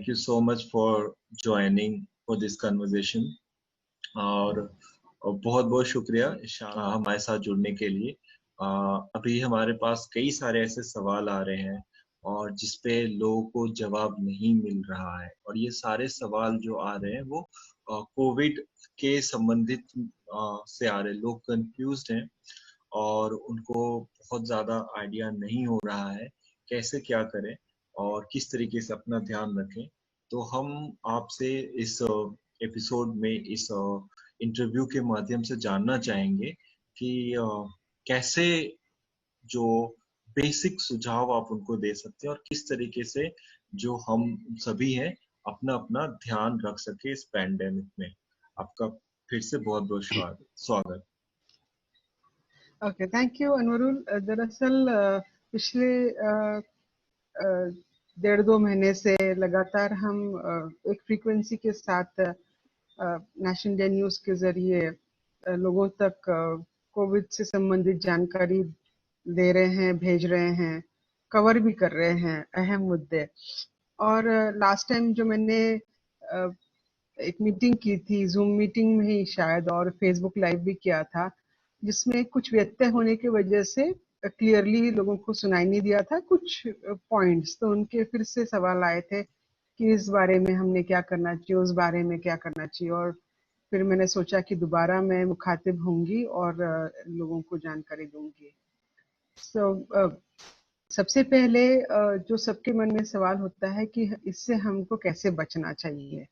you so much for joining for this conversation. और बहुत बहुत शुक्रिया हमारे साथ जुड़ने के लिए। अभी हमारे पास कई सारे ऐसे सवाल आ रहे हैं और जिसपे लोगों को जवाब नहीं मिल रहा है, और ये सारे सवाल जो आ रहे हैं वो कोविड के संबंधित से आ रहे हैं। लोग कंफ्यूज्ड हैं और उनको बहुत ज़्यादा आइडिया नहीं हो रहा है कैसे क्या करें और किस तरीके से अपना ध्यान रखें। तो हम आपसे इस एपिसोड में, इस इंटरव्यू के माध्यम से जानना चाहेंगे कि कैसे जो बेसिक सुझाव आप उनको दे सकते हैं और किस तरीके से जो हम सभी हैं अपना अपना ध्यान रख सके इस पैंडेमिक में। आपका फिर से बहुत बहुत स्वागत। Okay, thank you Anwarul. दरअसल पिछले 1.5-2 महीने से लगातार हम एक फ्रीक्वेंसी के साथ नेशनल डे न्यूज के जरिए लोगों तक कोविड से संबंधित जानकारी दे रहे हैं, भेज रहे हैं, कवर भी कर रहे हैं अहम मुद्दे। और लास्ट टाइम जो मैंने एक मीटिंग की थी, जूम मीटिंग में ही शायद, और फेसबुक लाइव भी किया था, जिसमें कुछ व्यत्यय होने की वजह से क्लियरली लोगों को सुनाई नहीं दिया था कुछ पॉइंट्स। तो उनके फिर से सवाल आए थे कि इस बारे में हमने क्या करना चाहिए, उस बारे में क्या करना चाहिए। और फिर मैंने सोचा कि दोबारा मैं मुखातिब होंगी और लोगों को जानकारी दूंगी। सबसे पहले जो सबके मन में सवाल होता है कि इससे हमको कैसे बचना चाहिए।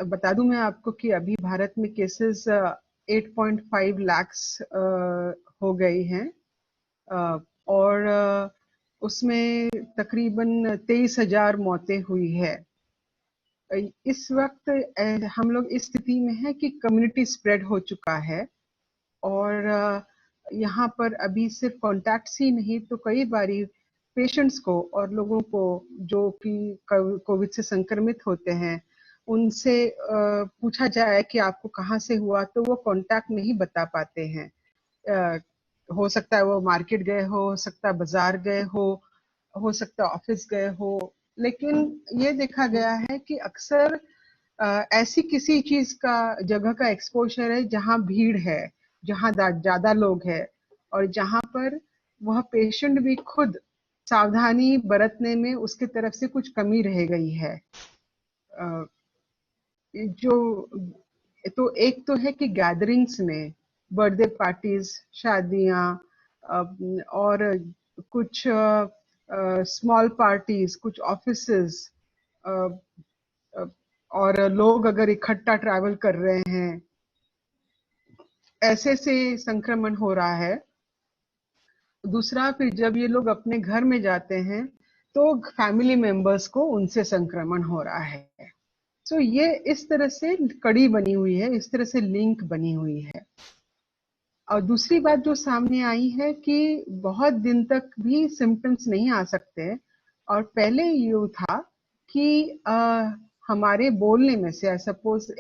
बता दूं मैं आपको कि अभी भारत में केसेस 8.5 लाख्स हो गई हैं और उसमें तकरीबन 23,000 मौतें हुई है। इस वक्त हम लोग इस स्थिति में हैं कि कम्युनिटी स्प्रेड हो चुका है और यहाँ पर अभी सिर्फ कॉन्टैक्ट्स ही नहीं तो कई बारी पेशेंट्स को और लोगों को जो कि कोविड से संक्रमित होते हैं उनसे पूछा जाए कि आपको कहाँ से हुआ तो वो कॉन्टैक्ट नहीं बता पाते हैं। हो सकता है वो मार्केट गए हो सकता है बाजार गए हो सकता है ऑफिस गए हो। लेकिन ये देखा गया है कि अक्सर ऐसी किसी चीज का, जगह का एक्सपोजर है जहाँ भीड़ है, जहाँ ज्यादा लोग हैं और जहाँ पर वह पेशेंट भी खुद सावधानी बरतने में उसके तरफ से कुछ कमी रह गई है। जो तो एक तो है कि गैदरिंग्स में, बर्थडे पार्टीज, शादियां और कुछ स्मॉल पार्टीज, कुछ ऑफिसेस, और लोग अगर इकट्ठा ट्रैवल कर रहे हैं, ऐसे से संक्रमण हो रहा है। दूसरा, फिर जब ये लोग अपने घर में जाते हैं तो फैमिली मेंबर्स को उनसे संक्रमण हो रहा है। तो ये इस तरह से कड़ी बनी हुई है, इस तरह से लिंक बनी हुई है। और दूसरी बात जो सामने आई है कि बहुत दिन तक भी सिम्टम्स नहीं आ सकते। और पहले ये था कि हमारे बोलने में से, सपोज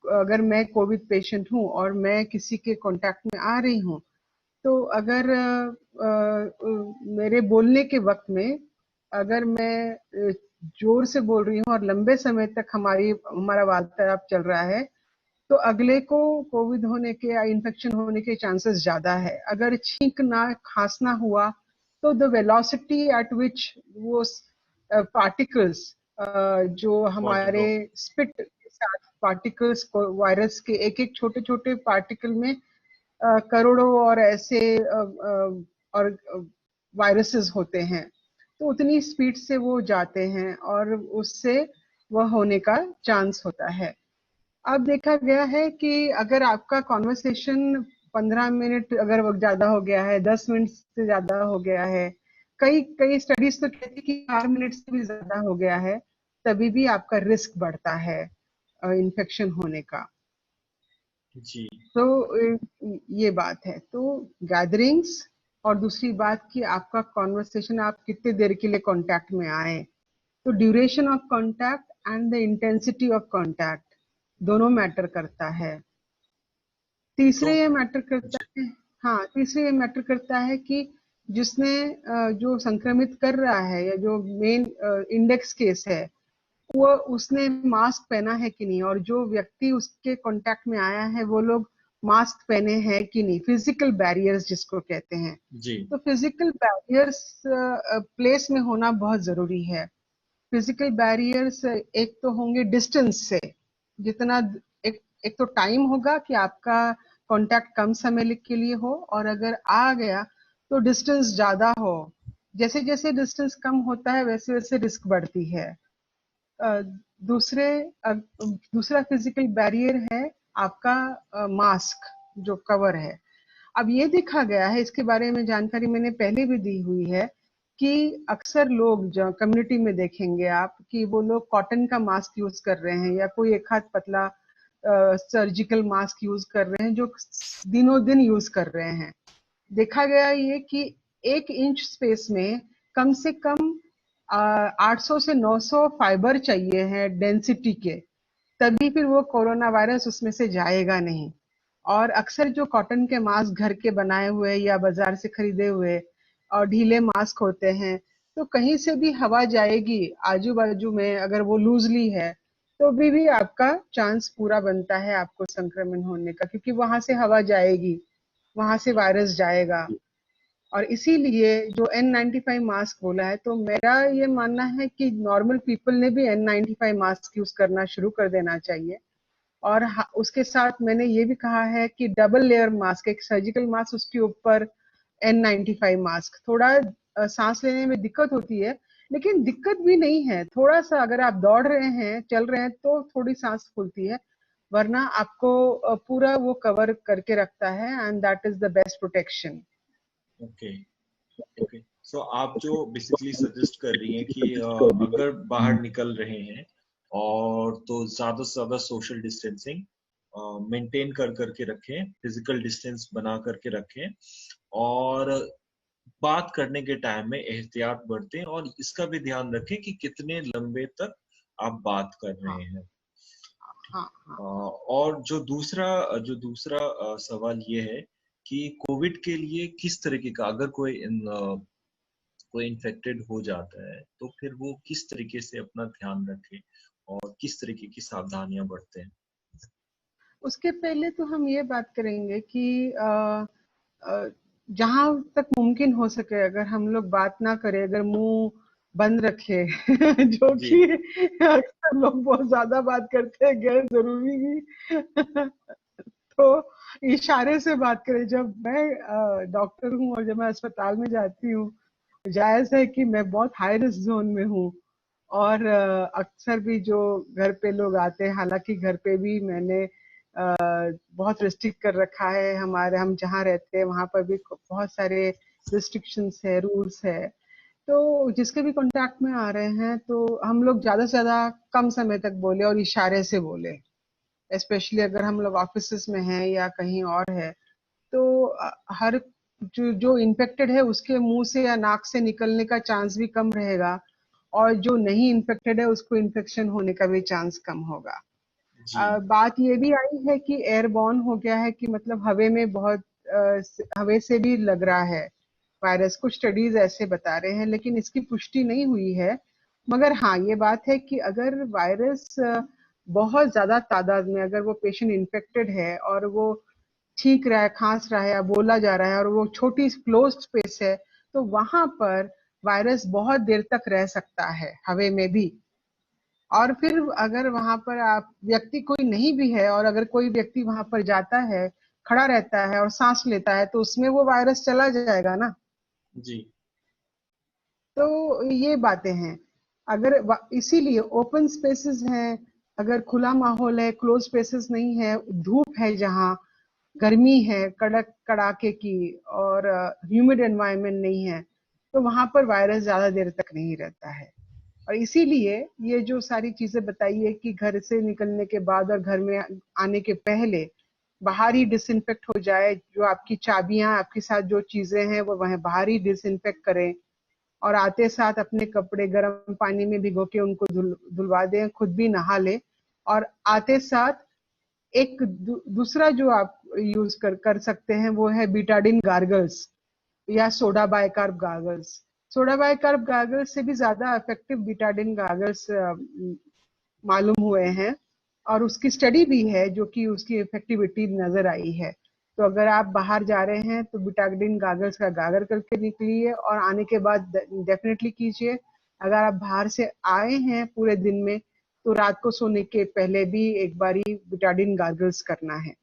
अगर मैं कोविड पेशेंट हूँ और मैं किसी के कांटेक्ट में आ रही हूँ तो अगर मेरे बोलने के वक्त में अगर मैं जोर से बोल रही हूँ और लंबे समय तक हमारा वार्तालाप चल रहा है तो अगले को कोविड होने के या इन्फेक्शन होने के चांसेस ज्यादा है। अगर छींकना, खांसना हुआ तो द वेलोसिटी एट विच वो पार्टिकल्स जो हमारे स्पिट के साथ पार्टिकल्स को, वायरस के एक एक छोटे छोटे पार्टिकल में करोड़ों और ऐसे और वायरसेस होते हैं, तो उतनी स्पीड से वो जाते हैं और उससे वह होने का चांस होता है। अब देखा गया है कि अगर आपका कॉन्वर्सेशन 15 मिनट अगर ज्यादा हो गया है, 10 मिनट से ज्यादा हो गया है, कई स्टडीज तो कहती है कि 4 मिनट से भी ज्यादा हो गया है, तभी भी आपका रिस्क बढ़ता है इन्फेक्शन होने का। जी। तो ये बात है। तो गैदरिंग्स और दूसरी बात कि आपका कॉन्वर्सेशन, आप कितने देर के लिए कांटेक्ट में आए, तो duration of contact and the intensity of contact दोनों मैटर करता है। तीसरे ये मैटर करता है, हाँ, तीसरे ये मैटर करता है कि जिसने जो संक्रमित कर रहा है या जो मेन इंडेक्स केस है, वो उसने मास्क पहना है कि नहीं, और जो व्यक्ति उसके कांटेक्ट में आया है वो लोग मास्क पहने हैं कि नहीं, फिजिकल बैरियर्स जिसको कहते हैं। जी। तो फिजिकल बैरियर्स प्लेस में होना बहुत जरूरी है। फिजिकल बैरियर्स एक तो होंगे डिस्टेंस से, जितना एक तो टाइम होगा कि आपका कांटेक्ट कम समय के लिए हो, और अगर आ गया तो डिस्टेंस ज्यादा हो। जैसे जैसे डिस्टेंस कम होता है वैसे वैसे रिस्क बढ़ती है। अ, दूसरे दूसरा फिजिकल बैरियर है आपका मास्क, जो कवर है। अब ये देखा गया है, इसके बारे में जानकारी मैंने पहले भी दी हुई है, कि अक्सर लोग जो कम्युनिटी में देखेंगे आप कि वो लोग कॉटन का मास्क यूज कर रहे हैं या कोई एक हाथ पतला सर्जिकल मास्क यूज कर रहे हैं, जो दिनों दिन यूज कर रहे हैं। देखा गया ये कि 1 इंच स्पेस में कम से कम 800 से 900 फाइबर चाहिए हैं डेंसिटी के, तभी फिर वो कोरोना वायरस उसमें से जाएगा नहीं। और अक्सर जो कॉटन के मास्क घर के बनाए हुए या बाजार से खरीदे हुए और ढीले मास्क होते हैं, तो कहीं से भी हवा जाएगी आजू बाजू में, अगर वो लूजली है तो भी आपका चांस पूरा बनता है आपको संक्रमण होने का, क्योंकि वहां से हवा जाएगी, वहां से वायरस जाएगा। और इसीलिए जो N95 मास्क बोला है, तो मेरा ये मानना है कि नॉर्मल पीपल ने भी N95 मास्क यूज करना शुरू कर देना चाहिए। और उसके साथ मैंने ये भी कहा है कि डबल लेयर मास्क, एक सर्जिकल मास्क उसके ऊपर N95 मास्क। थोड़ा सांस लेने में दिक्कत होती है, लेकिन दिक्कत भी नहीं है, थोड़ा सा अगर आप दौड़ रहे हैं चल रहे हैं तो थोड़ी सांस फूलती है, वरना आपको पूरा वो कवर करके रखता है, and that is the best protection. Okay. Okay, so आप जो बेसिकली सजेस्ट कर रही हैं कि अगर बाहर निकल रहे हैं और तो ज्यादा से ज्यादा सोशल डिस्टेंसिंग मेंटेन कर करके रखें, फिजिकल डिस्टेंस बना करके रखें, और बात करने के टाइम में एहतियात बरतें, और इसका भी ध्यान रखें कि कितने लंबे तक आप बात कर हाँ रहे हैं। हाँ हाँ। और जो दूसरा सवाल ये है कि कोविड के लिए किस तरीके का, अगर कोई इन्फेक्टेड हो जाता है तो फिर वो किस तरीके से अपना ध्यान रखे और किस तरीके की सावधानियां बरतें हैं? उसके पहले तो हम ये बात करेंगे कि जहां तक मुमकिन हो सके अगर हम लोग बात ना करें, अगर मुंह बंद रखे जो जी। कि अक्सर लोग बहुत ज्यादा बात करते हैं गैर जरूरी भी तो इशारे से बात करें। जब मैं डॉक्टर हूँ और जब मैं अस्पताल में जाती हूँ, जायज है कि मैं बहुत हाई रिस्क जोन में हूँ, और अक्सर भी जो घर पे लोग आते हैं, हालांकि घर पे भी मैंने बहुत रिस्ट्रिक्ट कर रखा है, हमारे हम जहाँ रहते हैं वहां पर भी बहुत सारे रिस्ट्रिक्शंस है, रूल्स है। तो जिसके भी कांटेक्ट में आ रहे हैं तो हम लोग ज्यादा से ज्यादा कम समय तक बोले और इशारे से बोले, स्पेशली अगर हम लोग ऑफिस में हैं या कहीं और है। तो हर जो इन्फेक्टेड है उसके मुंह से या नाक से निकलने का चांस भी कम रहेगा, और जो नहीं इन्फेक्टेड है उसको इन्फेक्शन होने का भी चांस कम होगा। जी। बात ये भी आई है कि एयरबॉर्न हो गया है, कि मतलब हवे में बहुत हवे से भी लग रहा है वायरस, कुछ स्टडीज ऐसे बता रहे हैं, लेकिन इसकी पुष्टि नहीं हुई है। मगर हाँ, ये बात है कि अगर वायरस बहुत ज्यादा तादाद में, अगर वो पेशेंट इन्फेक्टेड है और वो छींक रहा है, खांस रहा है या बोला जा रहा है, और वो छोटी क्लोज्ड स्पेस है, तो वहां पर वायरस बहुत देर तक रह सकता है हवे में भी। और फिर अगर वहां पर आप व्यक्ति कोई नहीं भी है, और अगर कोई व्यक्ति वहां पर जाता है, खड़ा रहता है और सांस लेता है, तो उसमें वो वायरस चला जाएगा ना। जी। तो ये बातें हैं। अगर इसीलिए ओपन स्पेसेस हैं, अगर खुला माहौल है, क्लोज स्पेसेस नहीं है, धूप है जहाँ, गर्मी है कड़क कड़ाके की, और ह्यूमिड एनवायरनमेंट नहीं है, तो वहां पर वायरस ज्यादा देर तक नहीं रहता है। और इसीलिए ये जो सारी चीजें बताई है कि घर से निकलने के बाद और घर में आने के पहले बाहर ही डिसइंफेक्ट हो जाए, जो आपकी चाबियां, आपके साथ जो चीजें हैं वो वह बाहर ही डिसइंफेक्ट करें, और आते साथ अपने कपड़े गर्म पानी में भिगो के उनको धुलवा दें, खुद भी नहा ले। और आते साथ एक दूसरा जो आप यूज कर सकते हैं वो है बीटाडिन गार्गल्स। या soda bicarb goggles. Soda bicarb goggles से भी ज्यादा इफेक्टिव बीटाडिन गागल्स मालूम हुए हैं, और उसकी स्टडी भी है जो कि उसकी इफेक्टिविटी नजर आई है। तो अगर आप बाहर जा रहे हैं तो बीटाडिन गागल्स का गागर करके निकलिए और आने के बाद डेफिनेटली कीजिए। अगर आप बाहर से आए हैं पूरे दिन में तो रात को सोने के पहले भी एक बारी बीटाडिन गागल्स करना है,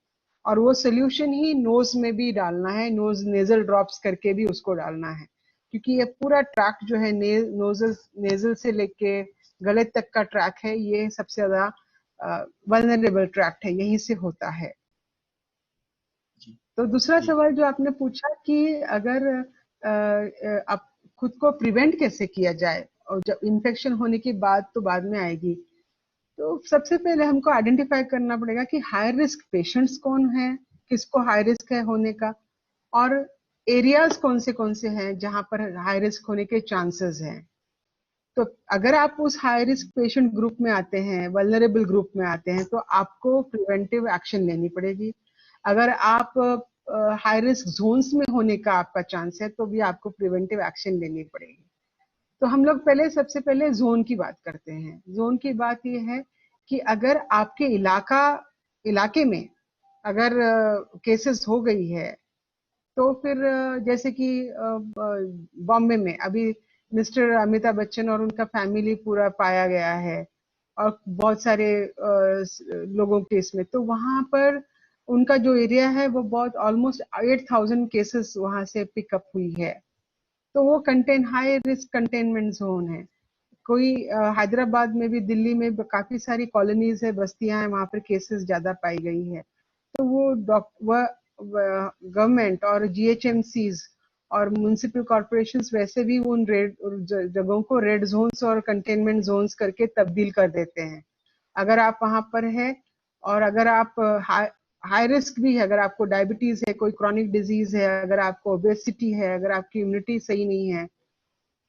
और वो सोल्यूशन ही नोज में भी डालना है, नोज नेजल ड्रॉप्स करके भी उसको डालना है, क्योंकि ये पूरा ट्रैक जो है नोजल नेजल से लेके गले तक का ट्रैक है, ये सबसे ज्यादा वल्नरेबल ट्रैक है, यहीं से होता है। जी तो दूसरा जी सवाल जो आपने पूछा कि अगर आप खुद को प्रिवेंट कैसे किया जाए, और जब इन्फेक्शन होने की बात तो बाद में आएगी, तो सबसे पहले हमको आइडेंटिफाई करना पड़ेगा कि हाई रिस्क पेशेंट्स कौन है, किसको हाई रिस्क है होने का, और एरियाज कौन से हैं जहां पर हाई रिस्क होने के चांसेस हैं। तो अगर आप उस हाई रिस्क पेशेंट ग्रुप में आते हैं, वल्नरेबल ग्रुप में आते हैं, तो आपको प्रिवेंटिव एक्शन लेनी पड़ेगी। अगर आप हाई रिस्क जोन्स में होने का आपका चांस है तो भी आपको प्रिवेंटिव एक्शन लेनी पड़ेगी। तो हम लोग पहले सबसे पहले जोन की बात करते हैं। जोन की बात ये है कि अगर आपके इलाके में अगर केसेस हो गई है, तो फिर जैसे कि बॉम्बे में अभी मिस्टर अमिताभ बच्चन और उनका फैमिली पूरा पाया गया है, और बहुत सारे लोगों के इसमें, तो वहां पर उनका जो एरिया है वो बहुत ऑलमोस्ट 8,000 केसेस वहां से पिकअप हुई है। तो वो हाई रिस्क कंटेनमेंट जोन है। कोई हैदराबाद में भी, दिल्ली में काफी सारी कॉलोनीज है, बस्तियां हैं, वहां पर केसेस ज्यादा पाई गई है। तो वो गवर्नमेंट और जीएचएमसीज और म्युनिसिपल कॉर्पोरेशंस वैसे भी उन रेड जगहों को रेड जोन्स और कंटेनमेंट जोन्स करके तब्दील कर देते हैं। अगर आप वहां पर है, और अगर आप हाई रिस्क भी है, अगर आपको डायबिटीज है, कोई क्रॉनिक डिजीज है, अगर आपको ओबेसिटी है, अगर आपकी इम्यूनिटी सही नहीं है,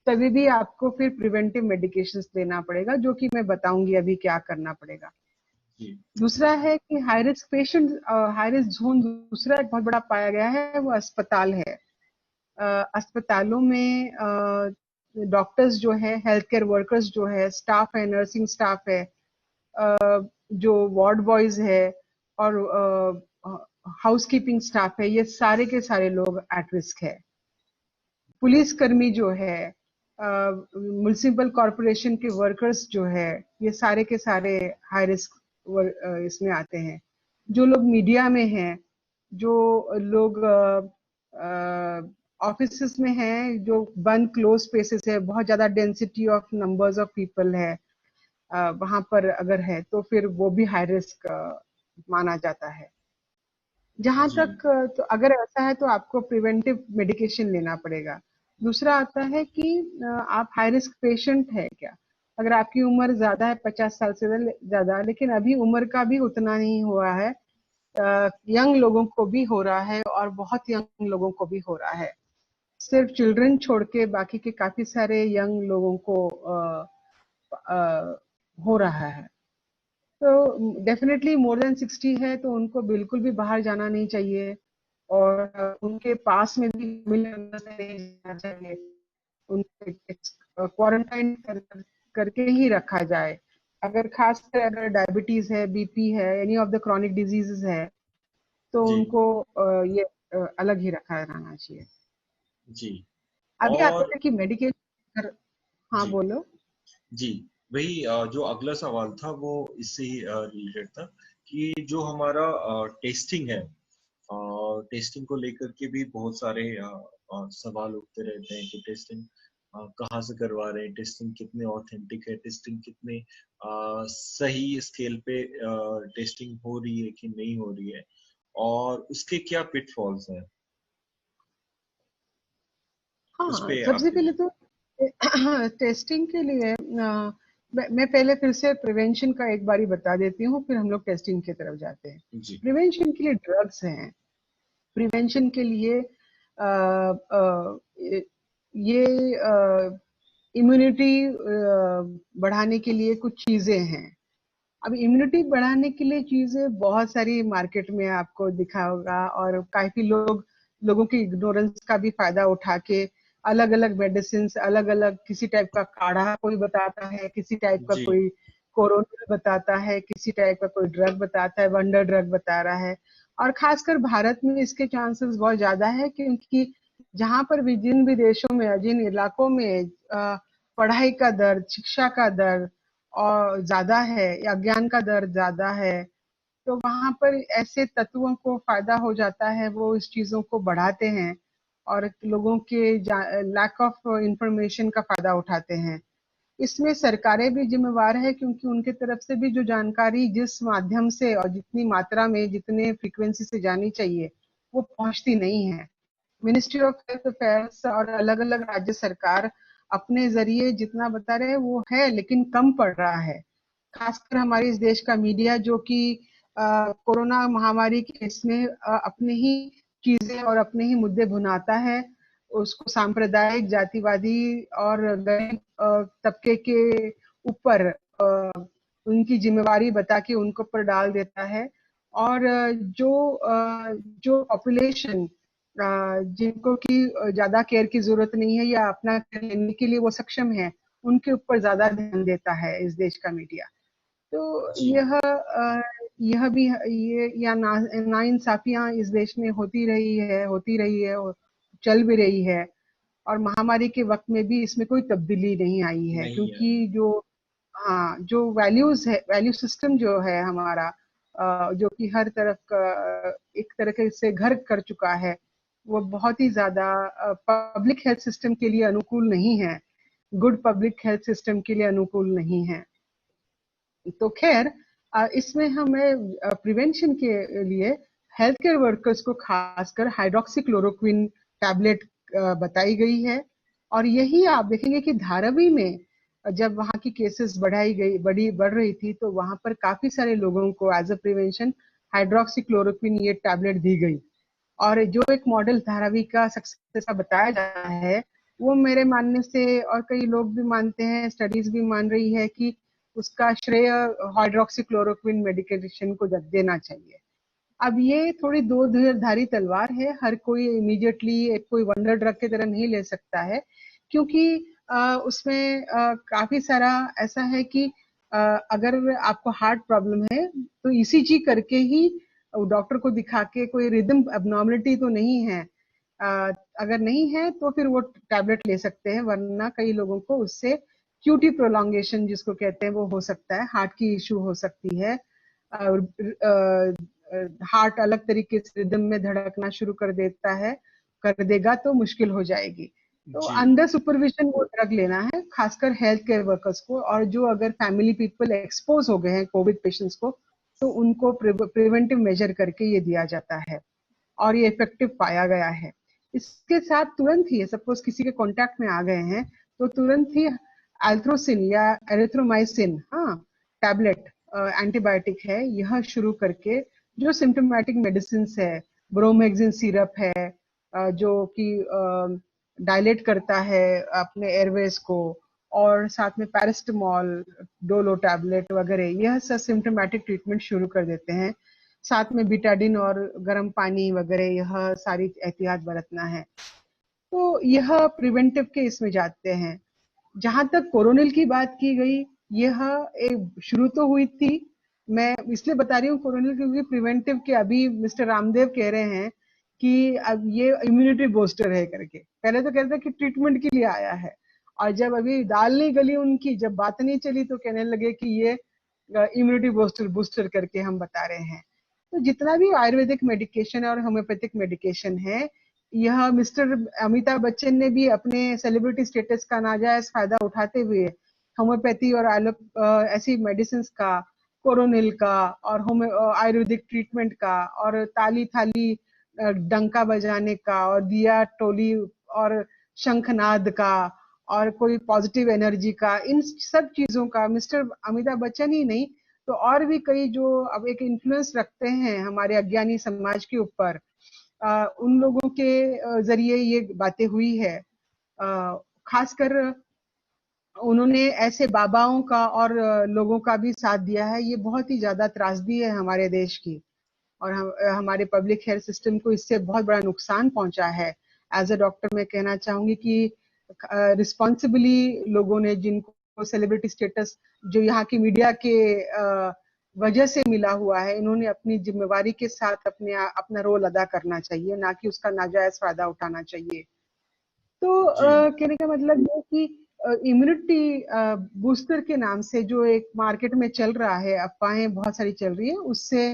तभी भी आपको फिर प्रिवेंटिव मेडिकेशंस लेना पड़ेगा, जो कि मैं बताऊंगी अभी क्या करना पड़ेगा। जी दूसरा है कि high risk patient, high risk zone दूसरा एक बहुत बड़ा पाया गया है, वो अस्पताल है। अस्पतालों में डॉक्टर्स जो है, हेल्थ केयर वर्कर्स जो है, स्टाफ है, नर्सिंग स्टाफ है, जो वार्ड बॉयज है, और हाउस कीपिंग स्टाफ है, ये सारे के सारे लोग एट रिस्क है। पुलिस कर्मी जो है, म्युनिसिपल कॉरपोरेशन के वर्कर्स जो है, ये सारे के सारे हाई रिस्क इसमें आते हैं। जो लोग मीडिया में हैं, जो लोग ऑफिस में हैं, जो बंद क्लोज स्पेसेस है, बहुत ज्यादा density of numbers of people है, वहां पर अगर है तो फिर वो भी हाई रिस्क माना जाता है। जहां जी तक तो अगर ऐसा है तो आपको प्रिवेंटिव मेडिकेशन लेना पड़ेगा। दूसरा आता है कि आप हाई रिस्क पेशेंट है क्या। अगर आपकी उम्र ज्यादा है, 50 साल से ज्यादा, लेकिन अभी उम्र का भी उतना नहीं हुआ है, यंग लोगों को भी हो रहा है और बहुत यंग लोगों को भी हो रहा है। सिर्फ चिल्ड्रन छोड़ के बाकी के काफी सारे यंग लोगों को हो रहा है। तो डेफिनेटली मोर देन 60 है तो उनको बिल्कुल भी बाहर जाना नहीं चाहिए, और उनके पास में भी नहीं जाना चाहिए। उनको क्वारंटाइन करके ही रखा जाए। अगर खासकर अगर डायबिटीज है, बीपी है, any of the chronic diseases है, तो जी उनको ये अलग ही रखा रहना चाहिए। जी अभी आते और थे कि मेडिकेशन। हाँ जी बोलो। जी वही जो अगला सवाल था वो इससे ही रिलेटेड था कि जो हमारा टेस्टिंग है, टेस्टिंग को लेकर के भी बहुत सारे सवाल उठते रहते हैं कि टेस्टिंग कहाँ से करवा रहे हैं, टेस्टिंग कितने ऑथेंटिक है, टेस्टिंग कितने सही स्केल पे टेस्टिंग हो रही है कि नहीं हो रही है, और उसके क्या पिटफॉल्स हैं, उस हाँ, पे सबसे आपके। पहले तो टेस्टिंग के लिए मैं पहले फिर से प्रिवेंशन का एक बारी बता देती हूँ, फिर हम लोग टेस्टिंग की तरफ जाते हैं। जी प्रिवेंशन के लिए ड्रग्स हैं। प्रिवेंशन के लिए ये इम्यूनिटी बढ़ाने के लिए कुछ चीजें हैं। अब इम्यूनिटी बढ़ाने के लिए चीजें बहुत सारी मार्केट में आपको दिखा होगा, और काफी लोग लोगों की इग्नोरेंस का भी फायदा उठा के अलग अलग मेडिसिन, अलग अलग किसी टाइप का काढ़ा कोई बताता है, किसी टाइप का जी कोई कोरोनिल बताता है, किसी टाइप का कोई ड्रग बताता है, वंडर ड्रग बता रहा है। और खासकर भारत में इसके चांसेस बहुत ज्यादा है, क्योंकि जहां पर भी जिन भी देशों में, जिन इलाकों में पढ़ाई का दर, शिक्षा का दर और ज्यादा है, या अज्ञान का दर ज्यादा है, तो वहां पर ऐसे तत्वों को फायदा हो जाता है, वो इस चीजों को बढ़ाते हैं और लोगों के लैक ऑफ इंफॉर्मेशन का फायदा उठाते हैं। इसमें सरकारें भी जिम्मेवार है, क्योंकि उनके तरफ से भी जो जानकारी जिस माध्यम से और जितनी मात्रा में, जितने फ्रीक्वेंसी से जानी चाहिए, वो पहुंचती नहीं है। मिनिस्ट्री ऑफ हेल्थ अफेयर्स और अलग अलग राज्य सरकार अपने जरिए जितना बता रहे हैं वो है, लेकिन कम पड़ रहा है। खासकर हमारे इस देश का मीडिया, जो कि कोरोना महामारी के इसमें अपने ही चीजें और अपने ही मुद्दे भुनाता है, उसको सांप्रदायिक, जातिवादी और गरीब तबके के ऊपर उनकी जिम्मेवारी बता के उनको पर डाल देता है। और जो पॉपुलेशन जिनको की ज्यादा केयर की जरूरत नहीं है या अपना केयर लेने के लिए वो सक्षम है, उनके ऊपर ज्यादा ध्यान देता है इस देश का मीडिया। तो जी यह भी ये या नाइंसाफियां इस देश में होती रही है और चल भी रही है। और महामारी के वक्त में भी इसमें कोई तब्दीली नहीं आई है, नहीं है। क्योंकि जो, हाँ, जो वैल्यूज है, वैल्यू सिस्टम जो है हमारा, जो कि हर तरफ का एक तरह से घर कर चुका है, वो बहुत ही ज्यादा पब्लिक हेल्थ सिस्टम के लिए अनुकूल नहीं है, गुड पब्लिक हेल्थ सिस्टम के लिए अनुकूल नहीं है। तो खैर, इसमें हमें प्रिवेंशन के लिए हेल्थ केयर वर्कर्स को खासकर हाइड्रोक्सीक्लोरोक्विन टैबलेट बताई गई है। और यही आप देखेंगे कि धारावी में जब वहाँ की केसेस बढ़ रही थी, तो वहां पर काफी सारे लोगों को एज अ प्रिवेंशन हाइड्रोक्सीक्लोरोक्विन ये टैबलेट दी गई। और जो एक मॉडल धारावी का सक्सेस का बताया जा रहा है, वो मेरे मानने से, और कई लोग भी मानते हैं, स्टडीज भी मान रही है कि उसका श्रेय हाइड्रोक्सीक्लोरोक्विन मेडिकेशन को देना चाहिए। अब ये थोड़ी दो धारी तलवार है, हर कोई इमीडिएटली एक कोई वंडर ड्रग की तरह नहीं ले सकता है, क्योंकि उसमें काफी सारा ऐसा है कि अगर आपको हार्ट प्रॉब्लम है तो ईसीजी करके ही डॉक्टर को दिखा के, कोई रिदम एबनॉर्मलिटी तो नहीं है, अगर नहीं है तो फिर वो टैबलेट ले सकते हैं, वरना कई लोगों को उससे क्यूटी प्रोलॉन्गेशन जिसको कहते हैं वो हो सकता है, हार्ट की इश्यू हो सकती है, हार्ट अलग तरीके से रिदम में धड़कना शुरू कर देगा तो मुश्किल हो जाएगी। तो जी अंडर सुपरविजन वो ड्रग लेना है, खासकर हेल्थ केयर वर्कर्स को। और जो अगर फैमिली पीपल एक्सपोज हो गए हैं कोविड पेशेंट्स को, तो उनको प्रिवेंटिव मेजर करके ये दिया जाता है और ये इफेक्टिव पाया गया है। इसके साथ तुरंत ही, सपोज किसी के कांटेक्ट में आ गए हैं, तो तुरंत ही एल्थ्रोसिन या एरिथ्रोमाइसिन, हाँ, टैबलेट एंटीबायोटिक है, यह शुरू करके जो सिम्टोमेटिक मेडिसिन है, ब्रोमेक्सिन सिरप है, जो कि डायलेट करता है अपने एयरवेज को, और साथ में पैरास्टामोल, डोलो टैबलेट वगैरह, यह सब सिम्टोमेटिक ट्रीटमेंट शुरू कर देते हैं। साथ में बिटाडिन और गर्म पानी वगैरह, यह सारी एहतियात बरतना है। तो यह प्रिवेंटिव के इसमें जाते हैं। जहां तक कोरोनिल की बात की गई, यह एक शुरू तो हुई थी, मैं इसलिए बता रही हूँ कोरोनिल, क्योंकि प्रिवेंटिव के अभी मिस्टर रामदेव कह रहे हैं कि अब ये इम्यूनिटी बूस्टर है करके। पहले तो कहते कि ट्रीटमेंट के लिए आया है, और जब अभी दाल नहीं गली उनकी, जब बात नहीं चली, तो कहने लगे कि ये इम्यूनिटी बूस्टर बूस्टर करके हम बता रहे हैं। तो जितना भी आयुर्वेदिक मेडिकेशन और होम्योपैथिक मेडिकेशन है, यह मिस्टर अमिताभ बच्चन ने भी अपने सेलिब्रिटी स्टेटस का नाजायज फायदा उठाते हुए होम्योपैथी और ऐसी मेडिसिन का, कोरोनिल का और आयुर्वेदिक ट्रीटमेंट का, और ताली थाली डंका बजाने का, और दिया टोली और शंखनाद का, और कोई पॉजिटिव एनर्जी का, इन सब चीजों का मिस्टर अमिताभ बच्चन ही नहीं, तो और भी कई जो अब एक इन्फ्लुएंस रखते हैं हमारे अज्ञानी समाज के ऊपर, उन लोगों के जरिए ये बातें हुई है। खासकर उन्होंने ऐसे बाबाओं का और लोगों का भी साथ दिया है, ये बहुत ही ज्यादा त्रासदी है हमारे देश की। और हमारे पब्लिक हेल्थ सिस्टम को इससे बहुत बड़ा नुकसान पहुंचा है। एज अ डॉक्टर मैं कहना चाहूंगी कि रिस्पॉन्सिबली लोगों ने, जिनको सेलिब्रिटी स्टेटस जो यहाँ की मीडिया के वजह से मिला हुआ है, इन्होंने अपनी जिम्मेवारी के साथ अपना रोल अदा करना चाहिए, ना कि उसका नाजायज फायदा उठाना चाहिए। तो जी कहने का मतलब ये है कि इम्यूनिटी बूस्टर के नाम से जो एक मार्केट में चल रहा है, अफवाहें बहुत सारी चल रही है, उससे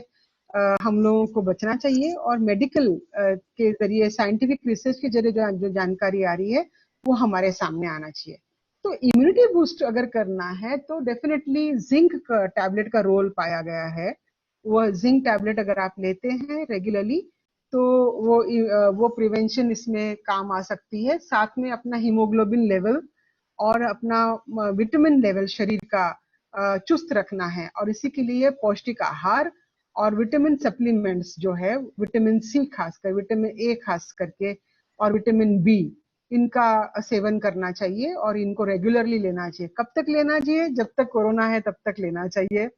हम लोगों को बचना चाहिए। और मेडिकल के जरिए, साइंटिफिक रिसर्च के जरिए जो जानकारी आ रही है वो हमारे सामने आना चाहिए। तो इम्यूनिटी बूस्ट अगर करना है तो डेफिनेटली जिंक का टैबलेट का रोल पाया गया है। वो जिंक टैबलेट अगर आप लेते हैं रेगुलरली तो वो प्रिवेंशन इसमें काम आ सकती है। साथ में अपना हीमोग्लोबिन लेवल और अपना विटामिन लेवल शरीर का चुस्त रखना है, और इसी के लिए पौष्टिक आहार और विटामिन सप्लीमेंट्स जो है, विटामिन सी खासकर, विटामिन ए खास करके, और विटामिन बी, इनका सेवन करना चाहिए और इनको रेगुलरली लेना चाहिए। कब तक लेना चाहिए? जब तक कोरोना है तब तक लेना चाहिए।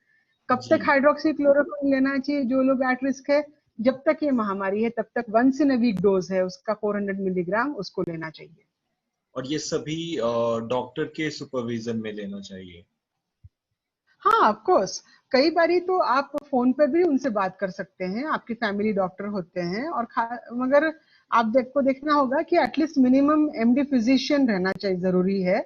कब जी। तक हाइड्रोक्सी क्लोरोक्विन लेना चाहिए? जो लोग एट रिस्क है, जब तक ये महामारी है तब तक once in a week dose है उसका 400 मिलीग्राम, उसको लेना चाहिए। और ये सभी डॉक्टर के सुपरविजन में लेना चाहिए। हाँ, ऑफ कोर्स। कई बारी तो आप फोन पर भी उनसे बात कर सकते हैं, आपके फैमिली डॉक्टर होते हैं। और मगर आप को देखना होगा कि एटलीस्ट मिनिमम एमडी फिजिशियन रहना चाहिए, जरूरी है।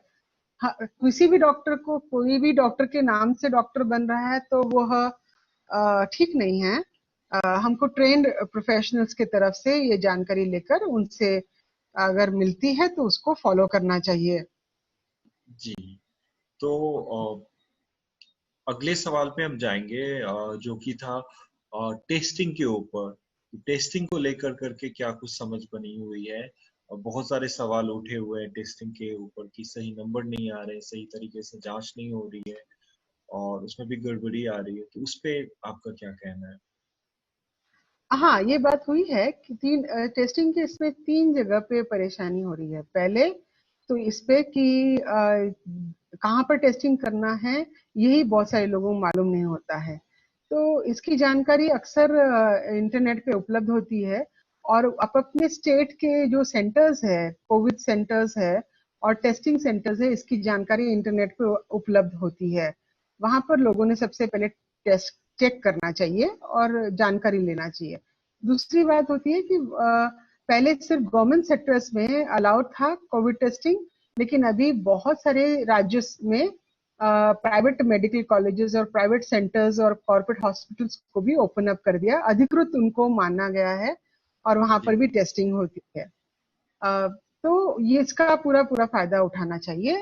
हाँ, किसी भी डॉक्टर को, कोई भी डॉक्टर के नाम से डॉक्टर बन रहा है तो वह ठीक नहीं है। हमको ट्रेंड प्रोफेशनल्स के तरफ से ये जानकारी लेकर उनसे अगर मिलती है तो उसको फॉलो करना चाहिए। जी। तो अगले सवाल पे हम जाएंगे, जो कि था टेस्टिंग के ऊपर। टेस्टिंग को लेकर करके क्या कुछ समझ बनी हुई है? और बहुत सारे सवाल उठे हुए हैं टेस्टिंग के ऊपर कि सही नंबर नहीं आ रहे, सही तरीके से जांच नहीं हो रही है और उसमें भी गड़बड़ी आ रही है। तो उस पे आपका क्या कहना है? हाँ, ये बात हुई है कि टेस्टिंग के इसमें 3 जगह पे परेशानी हो रही है। पहले तो इस पे कि कहाँ पर टेस्टिंग करना है, यही बहुत सारे लोगों को मालूम नहीं होता है। तो इसकी जानकारी अक्सर इंटरनेट पे उपलब्ध होती है, और आप अपने स्टेट के जो सेंटर्स है, कोविड सेंटर्स है और टेस्टिंग सेंटर्स है, इसकी जानकारी इंटरनेट पे उपलब्ध होती है। वहां पर लोगों ने सबसे पहले टेस्ट चेक करना चाहिए और जानकारी लेना चाहिए। दूसरी बात होती है कि पहले सिर्फ गवर्नमेंट सेक्टर्स में अलाउड था कोविड टेस्टिंग, लेकिन अभी बहुत सारे राज्यों में प्राइवेट मेडिकल कॉलेजेस और प्राइवेट सेंटर्स और कॉर्पोरेट हॉस्पिटल्स को भी ओपन अप कर दिया, अधिकृत उनको माना गया है, और वहां पर जी भी टेस्टिंग होती है। तो ये इसका पूरा पूरा फायदा उठाना चाहिए।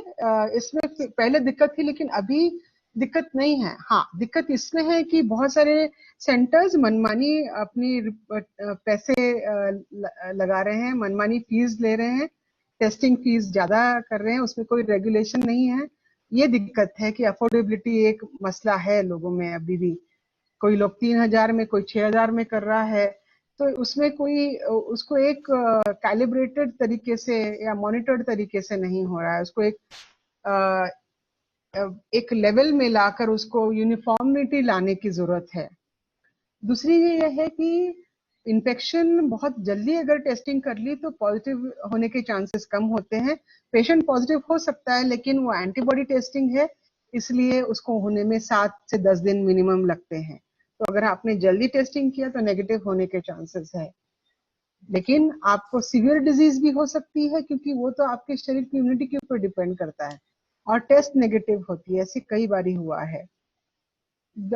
इसमें पहले दिक्कत थी लेकिन अभी दिक्कत नहीं है। हाँ, दिक्कत इसमें है कि बहुत सारे सेंटर्स मनमानी अपनी पैसे लगा रहे हैं, मनमानी फीस ले रहे हैं, टेस्टिंग फीस ज्यादा कर रहे हैं, उसमें कोई रेगुलेशन नहीं है। ये दिक्कत है कि अफोर्डेबिलिटी एक मसला है लोगों में अभी भी। कोई लोग 3,000 में, कोई 6,000 में कर रहा है। तो उसमें कोई उसको एक कैलिब्रेटेड तरीके से या मॉनिटर्ड तरीके से नहीं हो रहा है। उसको एक लेवल में लाकर उसको यूनिफॉर्मिटी लाने की जरूरत है। दूसरी ये है कि इन्फेक्शन बहुत जल्दी अगर टेस्टिंग कर ली तो पॉजिटिव होने के चांसेस कम होते हैं। पेशेंट पॉजिटिव हो सकता है लेकिन वो एंटीबॉडी टेस्टिंग है, इसलिए उसको होने में 7 से 10 दिन मिनिमम लगते हैं। तो अगर आपने जल्दी टेस्टिंग किया तो नेगेटिव होने के चांसेस है, लेकिन आपको सीवियर डिजीज भी हो सकती है, क्योंकि वो तो आपके शरीर की इम्यूनिटी के ऊपर डिपेंड करता है। और टेस्ट नेगेटिव होती है, ऐसे कई बारी हुआ है।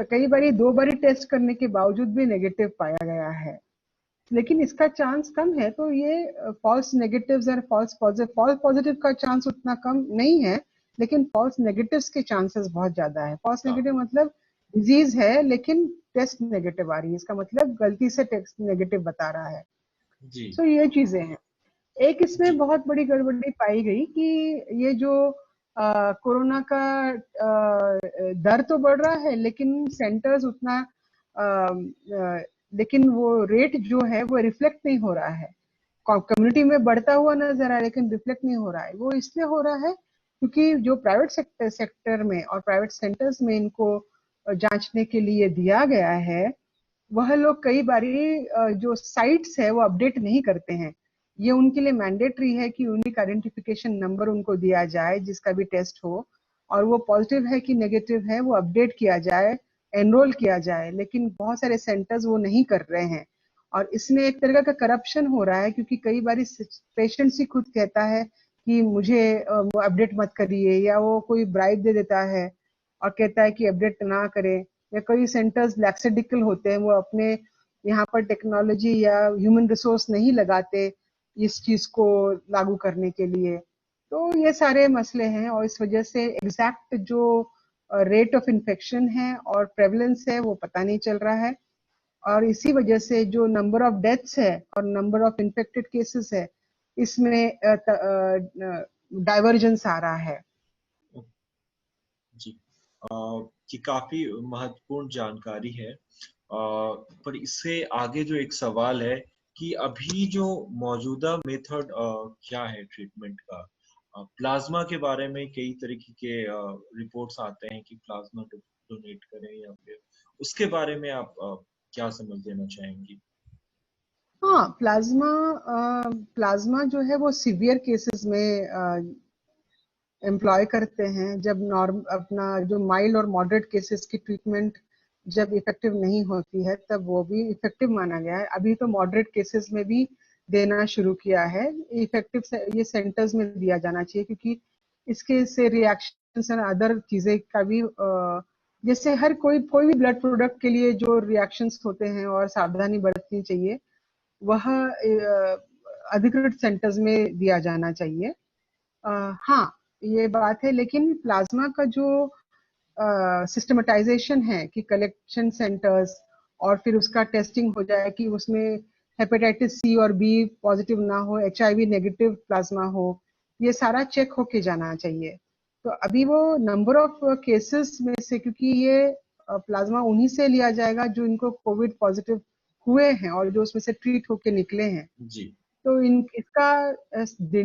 कई बारी 2 बारी टेस्ट करने के बावजूद भी नेगेटिव पाया गया है, लेकिन इसका चांस कम है। तो ये फॉल्स नेगेटिव्स और फॉल्स पॉजिटिव का चांस उतना कम नहीं है, लेकिन फॉल्स नेगेटिव्स के चांसेस बहुत ज्यादा है। फॉल्स हाँ। नेगेटिव मतलब डिजीज है लेकिन टेस्ट नेगेटिव आ रही है, इसका मतलब गलती से टेस्ट नेगेटिव बता रहा है। जी तो ये चीजें हैं। एक इसमें जी। बहुत बड़ी गड़बड़ी पाई गई कि ये जो कोरोना का दर तो बढ़ रहा है लेकिन सेंटर्स उतना लेकिन वो रेट जो है वो रिफ्लेक्ट नहीं हो रहा है। कम्युनिटी में बढ़ता हुआ नजर आ रहा है लेकिन रिफ्लेक्ट नहीं हो रहा है। वो इसलिए हो रहा है क्योंकि जो प्राइवेट सेक्टर में और प्राइवेट सेंटर्स में इनको जांचने के लिए दिया गया है, वह लोग कई बारी जो साइट्स है वो अपडेट नहीं करते हैं। ये उनके लिए मैंडेटरी है कि यूनिक आइडेंटिफिकेशन नंबर उनको दिया जाए जिसका भी टेस्ट हो, और वो पॉजिटिव है कि नेगेटिव है वो अपडेट किया जाए, एनरोल किया जाए। लेकिन बहुत सारे सेंटर्स वो नहीं कर रहे हैं, और इसमें एक तरह का करप्शन हो रहा है, क्योंकि कई बार पेशेंट ही खुद कहता है कि मुझे वो अपडेट मत करिए, या वो कोई ब्राइब दे देता है और कहता है कि अपडेट ना करें। या कई सेंटर्स लैक्सेडिकल होते हैं, वो अपने यहाँ पर टेक्नोलॉजी या ह्यूमन रिसोर्स नहीं लगाते इस चीज को लागू करने के लिए। तो ये सारे मसले हैं, और इस वजह से एग्जैक्ट जो रेट ऑफ इन्फेक्शन है और प्रेवलेंस है वो पता नहीं चल रहा है, और इसी वजह से जो नंबर ऑफ डेथ्स है और नंबर ऑफ इन्फेक्टेड केसेस है इसमें डाइवर्जेंस आ रहा है। जी, ये काफी महत्वपूर्ण जानकारी है। पर इससे आगे जो एक सवाल है कि अभी जो मौजूदा मेथड क्या है ट्रीटमेंट का। प्लाज्मा के बारे में कई तरीके के रिपोर्ट्स आते हैं कि प्लाज्मा डोनेट करें, या फिर उसके बारे में आप क्या समझ देना चाहेंगी? हाँ, प्लाज्मा जो है वो सीवियर केसेस में एम्प्लॉय करते हैं। जब नॉर्म अपना जो माइल्ड और मॉडरेट केसेस की ट्रीटमेंट जब इफेक्टिव नहीं होती है तब वो भी इफेक्टिव माना गया है। अभी तो मॉडरेट केसेस में भी देना शुरू किया है। इफेक्टिव ये सेंटर्स में दिया जाना चाहिए, क्योंकि इसके से रिएक्शन और अदर चीजें का भी जैसे हर कोई भी ब्लड प्रोडक्ट के लिए जो रिएक्शंस होते हैं और सावधानी बरतनी चाहिए, वह अधिकृत सेंटर्स में दिया जाना चाहिए। हाँ, ये बात है, लेकिन प्लाज्मा का जो सिस्टमेटाइजेशन है कि कलेक्शन सेंटर्स और फिर उसका टेस्टिंग हो जाए कि उसमें हेपेटाइटिस सी और बी पॉजिटिव ना हो, एचआईवी नेगेटिव प्लाज्मा हो, ये सारा चेक होके जाना चाहिए। तो अभी वो नंबर ऑफ केसेस में से, क्योंकि ये प्लाज्मा उन्हीं से लिया जाएगा जो इनको कोविड पॉजिटिव हुए हैं और जो उसमें से ट्रीट होके निकले हैं। जी। तो इन इसका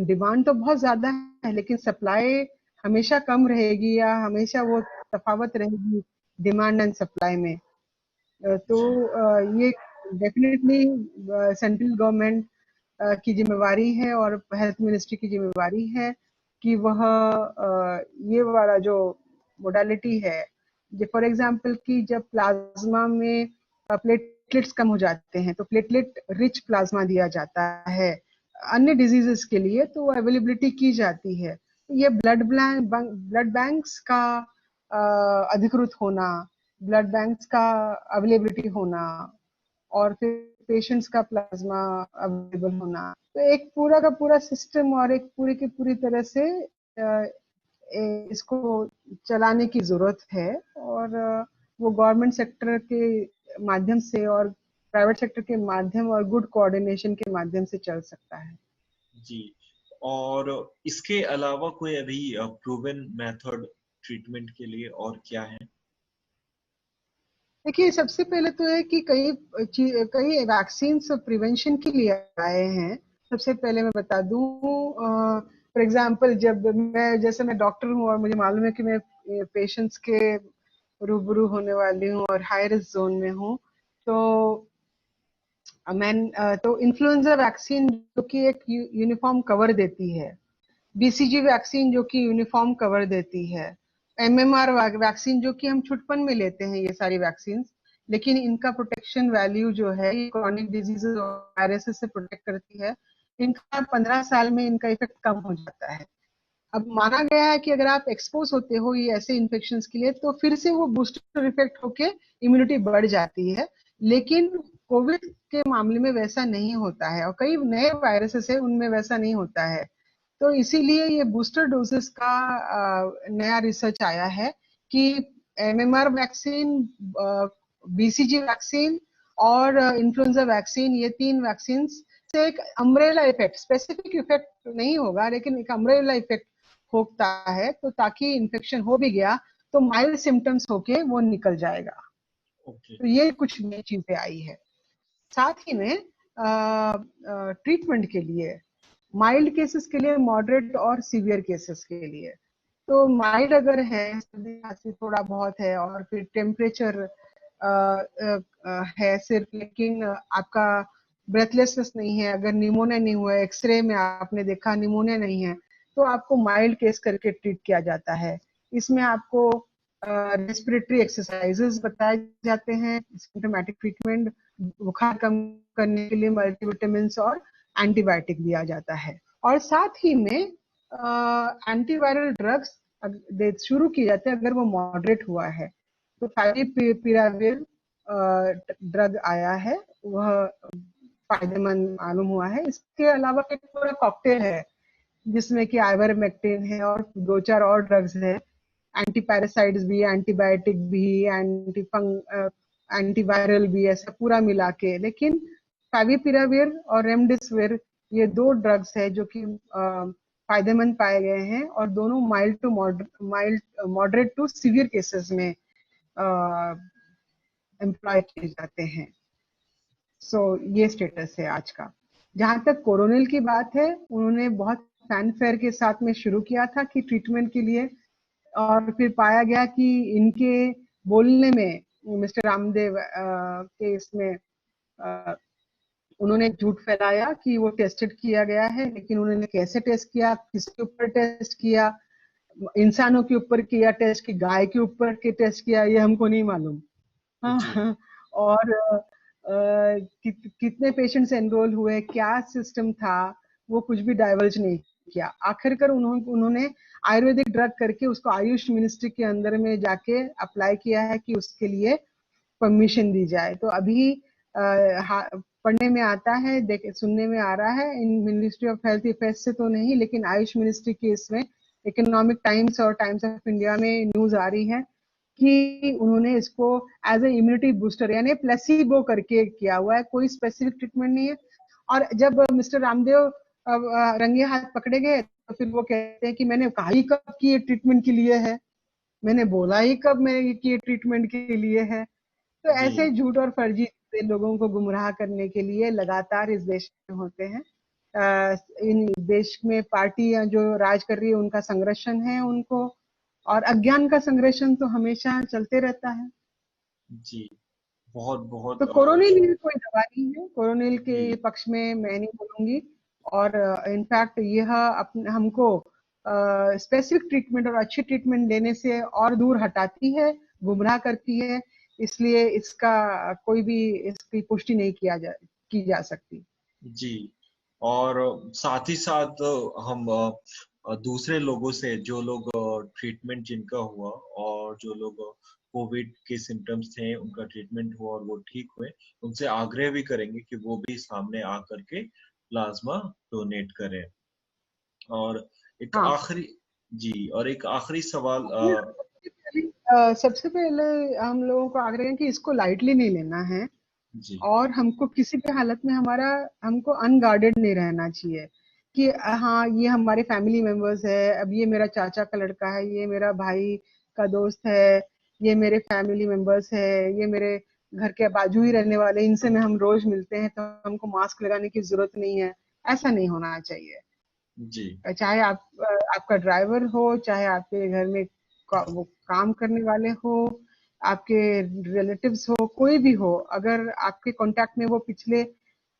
डिमांड तो बहुत ज्यादा है, लेकिन सप्लाई हमेशा कम रहेगी, या हमेशा वो तफावत रहेगी डिमांड एंड सप्लाई में। तो जी। ये डेफिनेटली सेंट्रल गवर्नमेंट की जिम्मेवारी है और हेल्थ मिनिस्ट्री की जिम्मेवारी है कि वह ये वाला जो मोडालिटी है, फॉर एग्जांपल कि जब प्लाज्मा में प्लेटलेट्स कम हो जाते हैं तो प्लेटलेट रिच प्लाज्मा दिया जाता है अन्य डिजीजेस के लिए, तो अवेलेबिलिटी की जाती है। ये ब्लड बैंक्स का अधिकृत होना, ब्लड बैंक्स का अवेलेबिलिटी होना, और फिर पेशेंट्स का प्लाज्मा अवेलेबल होना, तो एक पूरा का पूरा सिस्टम और एक पूरी की पूरी तरह से इसको चलाने की जरूरत है। और वो गवर्नमेंट सेक्टर के माध्यम से और प्राइवेट सेक्टर के माध्यम और गुड कोऑर्डिनेशन के माध्यम से चल सकता है। जी, और इसके अलावा कोई अभी प्रूवन मेथड ट्रीटमेंट के लिए और क्या है? देखिए, सबसे पहले तो है कि कई कई वैक्सीन प्रिवेंशन के लिए आए हैं। सबसे पहले मैं बता दूं, फॉर एग्जांपल जब जैसे मैं डॉक्टर हूं और मुझे मालूम है कि मैं पेशेंट्स के रूबरू होने वाली हूँ और हाई रिस्क जोन में हूँ, तो मैं तो इन्फ्लुएंजा वैक्सीन जो कि एक यूनिफॉर्म कवर देती है, बीसीजी वैक्सीन जो कि यूनिफॉर्म कवर देती है, एमएमआर वैक्सीन जो कि हम छुटपन में लेते हैं, ये सारी वैक्सीन, लेकिन इनका प्रोटेक्शन वैल्यू जो है ये क्रॉनिक डिजीजेस और वायरसेस से प्रोटेक्ट करती है। इनका 15 साल में इनका इफेक्ट कम हो जाता है। अब माना गया है कि अगर आप एक्सपोज होते हो ये ऐसे इन्फेक्शन के लिए तो फिर से वो बूस्टर इफेक्ट होके इम्यूनिटी बढ़ जाती है, लेकिन कोविड के मामले में वैसा नहीं होता है, और कई नए वायरसेस है उनमें वैसा नहीं होता है। तो इसीलिए ये बूस्टर डोजेस का नया रिसर्च आया है कि एमएमआर वैक्सीन, बीसीजी वैक्सीन और इन्फ्लुएंजा वैक्सीन, ये तीन वैक्सीन से एक अम्ब्रेला इफेक्ट, स्पेसिफिक इफेक्ट नहीं होगा लेकिन एक अम्ब्रेला इफेक्ट होता है, तो ताकि इन्फेक्शन हो भी गया तो माइल्ड सिम्टम्स होके वो निकल जाएगा। ओके। तो ये कुछ नई चीजें आई है। साथ ही में ट्रीटमेंट के लिए माइल्ड केसेस के लिए, मॉडरेट और सीवियर केसेस के लिए, तो माइल्ड अगर है, सर्दी खांसी थोड़ा बहुत है और फिर टेम्परेचर है सिर्फ, लेकिन आपका ब्रेथलेसनेस नहीं है, अगर निमोनिया नहीं हुआ है, एक्सरे में आपने देखा निमोनिया नहीं है, तो आपको माइल्ड केस करके ट्रीट किया जाता है। इसमें आपको रेस्पिरेटरी एक्सरसाइजेस बताए जाते हैं, सिम्टोमेटिक ट्रीटमेंट, बुखार कम करने के लिए मल्टीविटामिन और एंटीबायोटिक दिया जाता है। और साथ ही में एंटीवायरल ड्रग्स शुरू किए जाते हैं अगर वो मॉडरेट हुआ है। तो फाविपिराविर ड्रग आया है, वह फायदेमंद मालूम हुआ है। इसके अलावा एक पूरा कॉकटेल है जिसमें कि आइवरमेक्टिन है और दो चार और ड्रग्स है, एंटी पैरासाइड्स भी, एंटीबायोटिक भी, एंटीवायरल भी, ऐसा पूरा मिला के। लेकिन फाविपिराविर और रेमडेसिविर ये दो ड्रग्स है जो कि फायदेमंद पाए गए हैं, और दोनों mild moderate to severe cases में एम्प्लॉय किए जाते हैं। सो ये स्टेटस है आज का। जहां तक कोरोनिल की बात है, उन्होंने बहुत फैनफेयर के साथ में शुरू किया था कि ट्रीटमेंट के लिए, और फिर पाया गया कि इनके बोलने में, मिस्टर रामदेव के इसमें उन्होंने झूठ फैलाया कि वो टेस्टेड किया गया है, लेकिन उन्होंने कैसे टेस्ट किया, किसके ऊपर टेस्ट किया, इंसानों के ऊपर किया टेस्ट कि गाय के ऊपर के टेस्ट किया, ये हमको नहीं मालूम। हाँ, और कितने पेशेंट्स एनरोल हुए, क्या सिस्टम था, वो कुछ भी डाइवर्ज नहीं किया। आखिरकार उन्होंने आयुर्वेदिक ड्रग करके उसको आयुष मिनिस्ट्री के अंदर में जाके अप्लाई किया है कि उसके लिए परमिशन दी जाए। तो अभी पढ़ने में आता है, सुनने में आ रहा है, इन मिनिस्ट्री ऑफ हेल्थ अफेयर्स से तो नहीं, लेकिन आयुष मिनिस्ट्री के इसमें इकोनॉमिक टाइम्स और टाइम्स ऑफ इंडिया में न्यूज आ रही है कि उन्होंने इसको एज ए इम्यूनिटी बूस्टर यानी प्लेसिबो करके किया हुआ है, कोई स्पेसिफिक ट्रीटमेंट नहीं है। और जब मिस्टर रामदेव रंगे हाथ पकड़े गए तो फिर वो कहते हैं कि मैंने कहा ही कब कि ये ट्रीटमेंट के लिए है, मैंने बोला ही कब मैं कि ये ट्रीटमेंट के लिए है। तो ऐसे झूठ और फर्जी लोगों को गुमराह करने के लिए लगातार इस देश में होते हैं। इन देश में पार्टियां जो राज कर रही है उनका संरक्षण है उनको, और अज्ञान का संरक्षण तो हमेशा चलते रहता है। जी, बहुत बहुत तो कोरोनिल कोई दवा नहीं है, कोरोनिल के जी पक्ष में मैं नहीं बोलूंगी। और इनफैक्ट यह हमको स्पेसिफिक ट्रीटमेंट और अच्छी ट्रीटमेंट लेने से और दूर हटाती है, गुमराह करती है, इसलिए इसका कोई भी इसकी पुष्टि नहीं की जा सकती। जी। और साथ ही साथ हम दूसरे लोगों से, जो लोग ट्रीटमेंट जिनका हुआ और जो लोग कोविड के सिम्टम्स थे उनका ट्रीटमेंट हुआ और वो ठीक हुए, उनसे आग्रह भी करेंगे कि वो भी सामने आकर के प्लाज्मा डोनेट करें। और एक हाँ, आखिरी जी, और एक आखिरी सवाल सबसे पहले हम लोगों को आग्रह है कि इसको लाइटली नहीं लेना है, जी और हमको किसी भी हालत में हमको अनगार्डेड नहीं रहना चाहिए कि हाँ ये हमारे फैमिली मेंबर्स है, अब ये मेरा चाचा का लड़का है, ये मेरा भाई का दोस्त है, ये मेरे फैमिली मेंबर्स है, ये मेरे घर के बाजू ही रहने वाले, इनसे में हम रोज मिलते हैं तो हमको मास्क लगाने की जरूरत नहीं है। ऐसा नहीं होना चाहिए। जी चाहे आपका ड्राइवर हो, चाहे आपके घर में वो काम करने वाले हो, आपके रिलेटिव्स हो, कोई भी हो, अगर आपके कांटेक्ट में वो पिछले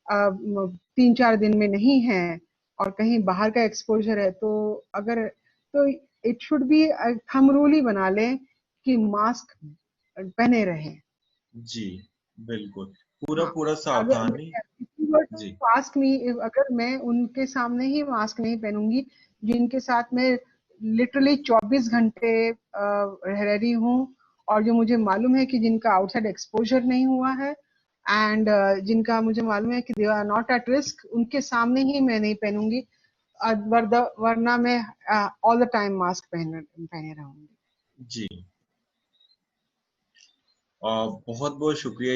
3-4 दिन में नहीं है और कहीं बाहर का एक्सपोजर है, तो अगर तो it should be thumb rule ही बना लें कि मास्क पहने रहें। जी, बिल्कुल, पूरा हाँ, पूरा अगर सावधानी। जी मास्क नहीं, अगर मैं उनके सामने ही मास्क नहीं पहनूंगी जिनके साथ में लिटरली 24 घंटे रह रही हूँ, और जो मुझे मालूम है कि जिनका आउटसाइड एक्सपोजर नहीं हुआ है, एंड जिनका मुझे मालूम है कि they are not at risk, उनके सामने ही मैं नहीं पहनूंगी। वरना मैं ऑल द टाइम मास्क पहने रहूंगी। जी, बहुत बहुत शुक्रिया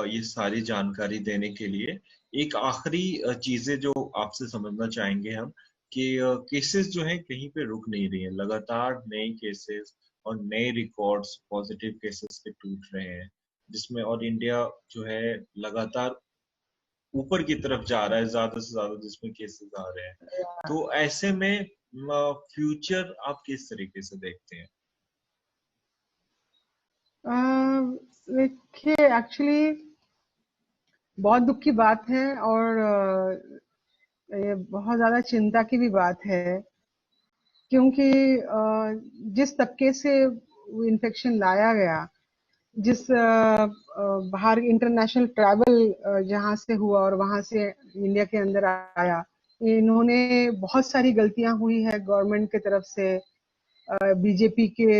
ये सारी जानकारी देने के लिए। एक आखिरी चीजें जो आपसे समझना चाहेंगे हम, कि केसेस जो हैं कहीं पे रुक नहीं रही हैं, लगातार नए केसेस और नए रिकॉर्ड्स पॉजिटिव केसेस के टूट रहे हैं, जिसमें और इंडिया जो है लगातार ऊपर की तरफ जा रहा है, ज्यादा से ज्यादा जिसमें केसेस आ रहे हैं। तो ऐसे में फ्यूचर आप किस तरीके से देखते हैं? देखिए, एक्चुअली बहुत दुख की बात है, और ये बहुत ज्यादा चिंता की भी बात है, क्योंकि जिस तबके से वो इन्फेक्शन लाया गया, जिस बाहर इंटरनेशनल ट्रैवल जहां से हुआ और वहां से इंडिया के अंदर आया, इन्होंने बहुत सारी गलतियां हुई है गवर्नमेंट की तरफ से, बीजेपी के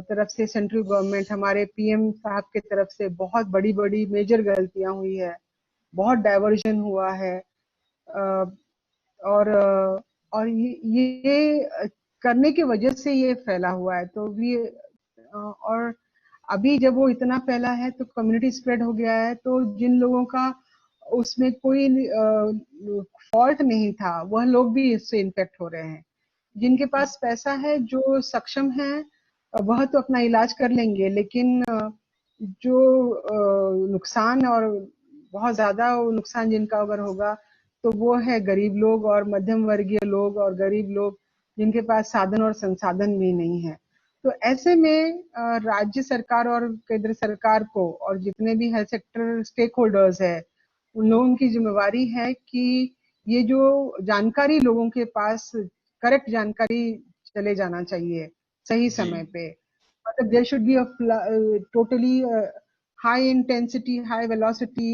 तरफ से, सेंट्रल गवर्नमेंट, हमारे पीएम साहब के तरफ से बहुत बड़ी बड़ी मेजर गलतियां हुई है, बहुत डाइवर्जन हुआ है। अ, और ये करने की वजह से ये फैला हुआ है, तो भी और अभी जब वो इतना फैला है तो कम्युनिटी स्प्रेड हो गया है, तो जिन लोगों का उसमें कोई फॉल्ट नहीं था, वह लोग भी इससे इन्फेक्ट हो रहे हैं। जिनके पास पैसा है, जो सक्षम है, वह तो अपना इलाज कर लेंगे, लेकिन जो नुकसान, और बहुत ज्यादा नुकसान जिनका अगर होगा, तो वो है गरीब लोग और मध्यम वर्गीय लोग और गरीब लोग, जिनके पास साधन और संसाधन भी नहीं है। तो ऐसे में राज्य सरकार और केंद्र सरकार को, और जितने भी हेल्थ सेक्टर स्टेक होल्डर्स है, उन लोगों की जिम्मेवारी है कि ये जो जानकारी लोगों के पास, करेक्ट जानकारी चले जाना चाहिए सही जी समय पे। मतलब there should be a totally high intensity, high velocity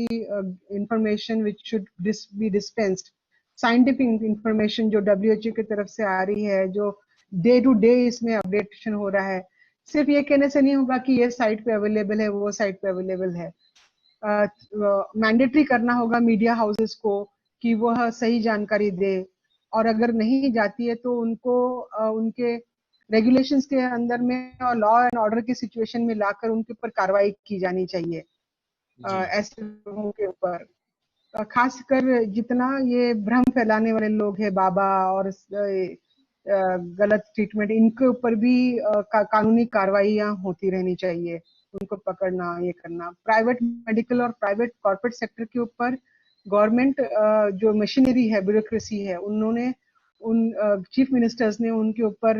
information which should be dispensed. Scientific information जो डब्ल्यूएचओ की तरफ से आ रही है, जो डे टू डे इसमें अपडेशन हो रहा है, सिर्फ ये कहने से नहीं होगा कि ये साइट पे अवेलेबल है, वो साइट पे अवेलेबल है। मैंडेटरी करना होगा मीडिया हाउसेस को कि वह सही जानकारी दे, और अगर नहीं जाती है तो उनको उनके रेगुलेशंस के अंदर में और लॉ एंड ऑर्डर की सिचुएशन में लाकर उनके ऊपर कार्रवाई की जानी चाहिए, जी ऐसे लोगों के ऊपर। खासकर जितना ये भ्रम फैलाने वाले लोग हैं, बाबा और गलत ट्रीटमेंट, इनके ऊपर भी कानूनी कार्रवाइयां होती रहनी चाहिए, उनको पकड़ना, ये करना। प्राइवेट मेडिकल और प्राइवेट कॉर्पोरेट सेक्टर के ऊपर गवर्नमेंट जो मशीनरी है, ब्यूरोक्रेसी है, उन्होंने उन चीफ मिनिस्टर्स ने उनके ऊपर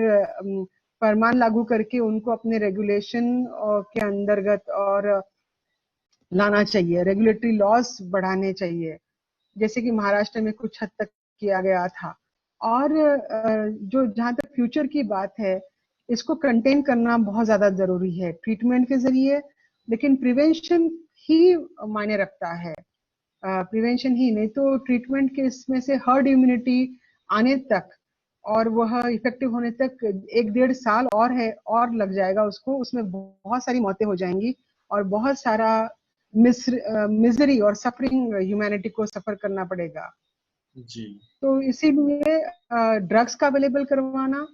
फरमान लागू करके उनको अपने रेगुलेशन के अंतर्गत और लाना चाहिए, रेगुलेटरी लॉज बढ़ाने चाहिए, जैसे कि महाराष्ट्र में कुछ हद तक किया गया था। और जो जहां तक फ्यूचर की बात है, इसको कंटेन करना बहुत ज्यादा जरूरी है ट्रीटमेंट के जरिए, लेकिन प्रिवेंशन ही मायने रखता है। प्रिवेंशन ही नहीं तो ट्रीटमेंट के इसमें से हर्ड इम्यूनिटी आने तक और वह इफेक्टिव होने तक 1-1.5 साल और है, और लग जाएगा उसको, उसमें बहुत सारी मौतें हो जाएंगी और बहुत सारा मिजरी और सफरिंग ह्यूमैनिटी को सफर करना पड़ेगा। जी तो इसीलिए ड्रग्स का अवेलेबल करवाना,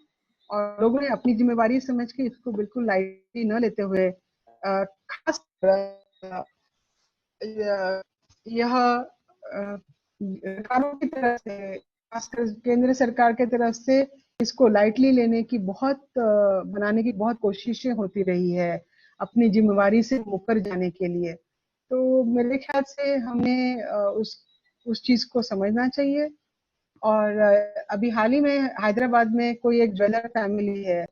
और लोगों ने अपनी जिम्मेवारी समझ के इसको बिल्कुल लाइटली न लेते हुए, खास यह सरकारों की तरफ से, खासकर केंद्र सरकार की तरफ से, इसको लाइटली लेने की बनाने की बहुत कोशिशें होती रही है अपनी जिम्मेवारी से मुकर जाने के लिए। तो मेरे ख्याल से हमें उस चीज को समझना चाहिए। और अभी हाल ही में हैदराबाद में कोई एक ज्वेलर फैमिली है,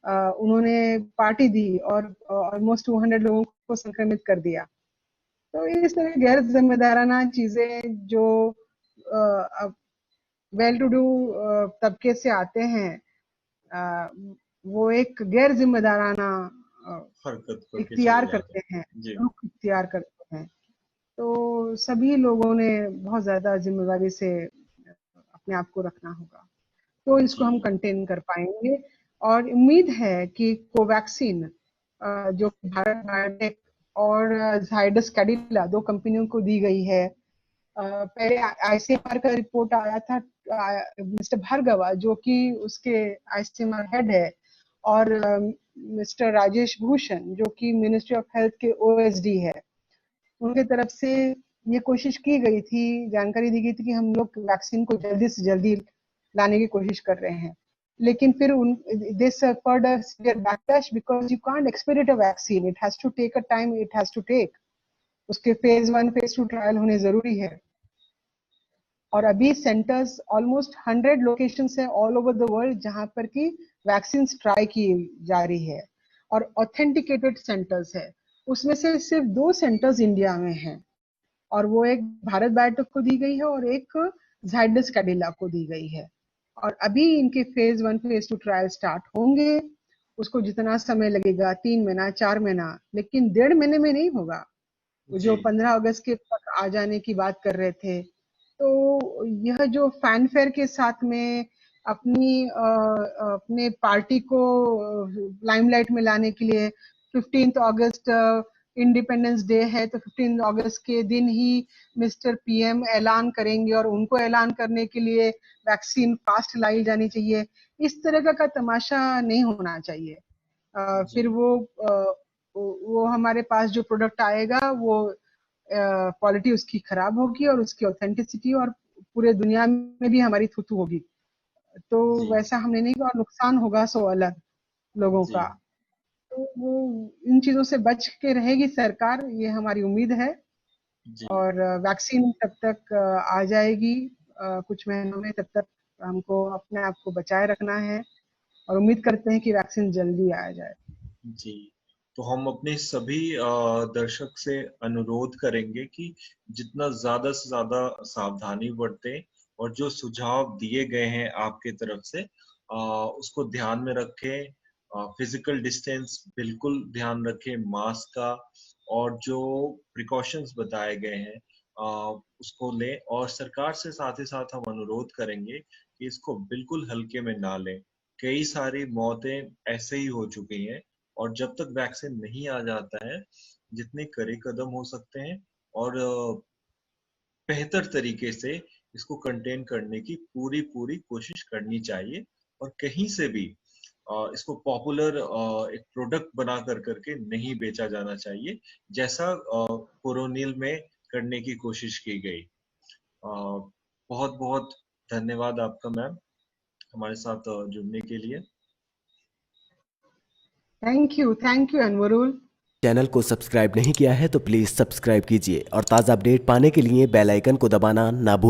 उन्होंने पार्टी दी और ऑलमोस्ट 200 लोगों को संक्रमित कर दिया। तो इस तरह गैर जिम्मेदाराना चीजें जो वेल टू डू तबके से आते हैं, अ, वो एक गैर जिम्मेदाराना हरकत करके चले इख्तियार जाते करते हैं, हैं। जी रुख इख्तियार करते हैं। तो सभी लोगों ने बहुत ज्यादा जिम्मेदारी से अपने आप को रखना होगा, तो इसको जी हम कंटेन कर पाएंगे। और उम्मीद है कि कोवैक्सीन, जो भारत बायोटेक और जाइडस कैडिला, 2 कंपनियों को दी गई है, पहले आईसीएमआर का रिपोर्ट आया था, मिस्टर भार्गवा जो कि उसके आईसीएमआर हेड है, और मिस्टर राजेश भूषण जो कि मिनिस्ट्री ऑफ हेल्थ के ओएसडी है, उनके तरफ से ये कोशिश की गई थी, जानकारी दी गई थी कि हम लोग वैक्सीन को जल्दी से जल्दी लाने की कोशिश कर रहे हैं। लेकिन फिर उन they suffered a severe backlash because you can't expedite a vaccine, it has to take a time it has to take, उसके फेज 1 फेज 2 ट्रायल होने जरूरी है। और अभी सेंटर्स ऑलमोस्ट 100 लोकेशन है ऑल ओवर द वर्ल्ड जहां पर की वैक्सीन ट्राई की जा रही है, और ऑथेंटिकेटेड सेंटर्स है, उसमें से सिर्फ 2 सेंटर्स इंडिया में हैं, और वो एक भारत बायोटेक को दी गई है और एक जाइडस कैडिला को दी गई है। और अभी इनके फेज 1 फेज 2 ट्रायल स्टार्ट होंगे। उसको जितना समय लगेगा, 3 महीना 4 महीना, लेकिन 1.5 महीने में नहीं होगा। जो जी 15 अगस्त के तक आ जाने की बात कर रहे थे, तो यह जो फैनफेयर के साथ में अपने पार्टी को लाइमलाइट में लाने के लिए 15 अगस्त इंडिपेंडेंस डे है, तो 15 अगस्त के दिन ही मिस्टर पीएम ऐलान करेंगे और उनको ऐलान करने के लिए वैक्सीन फास्ट लाई जानी चाहिए। इस तरह का तमाशा नहीं होना चाहिए। फिर जी वो हमारे पास जो प्रोडक्ट आएगा वो क्वालिटी उसकी खराब होगी और उसकी ऑथेंटिसिटी और पूरे दुनिया में भी हमारी थूथू होगी। तो जी वैसा हमने नहीं किया और नुकसान होगा सो अलग लोगों जी का। तो वो इन चीजों से बच के रहेगी सरकार, ये हमारी उम्मीद है। जी और वैक्सीन तब तक आ जाएगी कुछ महीनों में, तब तक हमको अपने आप को बचाए रखना है और उम्मीद करते हैं कि वैक्सीन जल्दी आ जाए। जी। तो हम अपने सभी दर्शक से अनुरोध करेंगे कि जितना ज्यादा से ज्यादा सावधानी बरतें और जो सुझाव दिए गए हैं आपके तरफ से उसको ध्यान में रखें। फिजिकल डिस्टेंस बिल्कुल ध्यान रखें, मास्क का, और जो प्रिकॉशंस बताए गए हैं उसको लें। और सरकार से साथ ही साथ हम अनुरोध करेंगे कि इसको बिल्कुल हल्के में ना लें। कई सारी मौतें ऐसे ही हो चुकी हैं, और जब तक वैक्सीन नहीं आ जाता है, जितने कड़े कदम हो सकते हैं और बेहतर तरीके से इसको कंटेन करने की पूरी पूरी कोशिश करनी चाहिए। और कहीं से भी इसको पॉपुलर एक प्रोडक्ट बना कर करके नहीं बेचा जाना चाहिए, जैसा कोरोनिल में करने की कोशिश की गई। बहुत बहुत धन्यवाद आपका मैम, हमारे साथ जुड़ने के लिए। Thank you Anwarul. चैनल को सब्सक्राइब नहीं किया है तो प्लीज़ सब्सक्राइब कीजिए और ताज़ा अपडेट पाने के लिए बेल आइकन को दबाना ना भूलें।